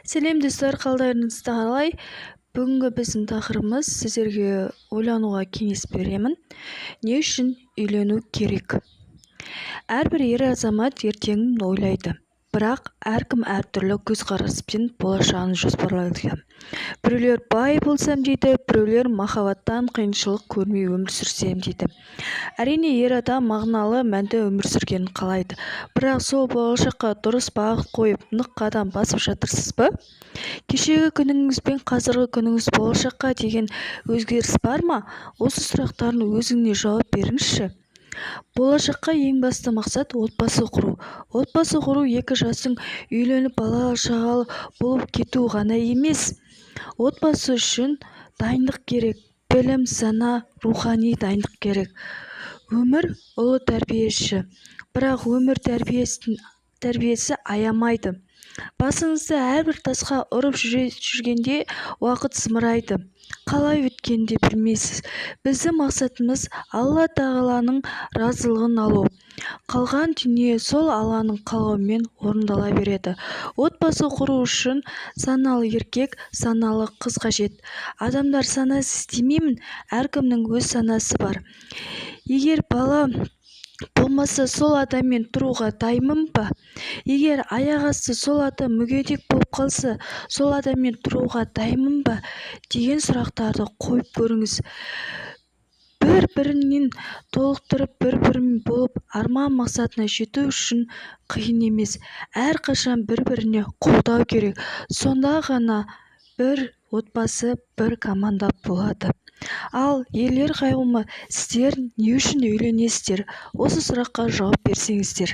Сәлем достар, қалдарыңызда қалай? Бүгінгі біздің тақырыбымыз сіздерге ойлануға кеңес беремін. Не үшін үйлену керек? Әрбір ер азамат ертеңін ойлайды. Бірақ әркім әртүрлі көзқараспен болашағын жоспарлайды. Біреулер бай болсам дейді, біреулер махаббаттан қиыншылық көрмей өмір сүрсем дейді. Әрине, ер адам мағыналы, мәнді өмір сүргенін қалайды. Бірақ сол болашаққа дұрыс бағыт қойып, нық қадам басып жатырсыз ба? Кешегі күніңіз бен қазіргі күніңіз болашаққа деген өзгеріс бар ма? Осы сұрақтардың өзіңе жауап беріңізші. Болашаққа ең басты мақсат отбасы құру. Отбасы құру екі жасың үйленіп бала шағалы болып кету ғана емес. Отбасы үшін дайындық керек. Білім, сана, рухани дайындық керек. Өмір ұлы тәрбиеші. Бірақ өмір тәрбиесі аямайды. Басыңызды әрбір тасқа ұрып жүргенде уақыт зымырайды. Қалай өткенде білмейсіз. Біздің мақсатымыз Алла тағаланың разылығын алу. Қалған дүние сол Алланың қалауымен орындала береді. Отбасы құру үшін саналы еркек, саналы қыз қажет. Адамдар санасыз демеймін, әркімнің өз санасы бар. Егер бала болмаса, сол адаммен тұруға дайынмын ба? Егер аяқ асты сол адам мүгедек болып қалса, сол адаммен тұруға дайынмын ба? Деген сұрақтарды қойып көріңіз. Бір-бірінен толықтырып, бір-бірімен болып арман мақсатына жету үшін қиын емес. Әрқашан бір-біріне қолдау керек. Сонда ғана бір отбасы, бір команда болады. Ал ерлер қауымы, сіздер не үшін үйленесіздер? Осы сұраққа жауап берсеңіздер.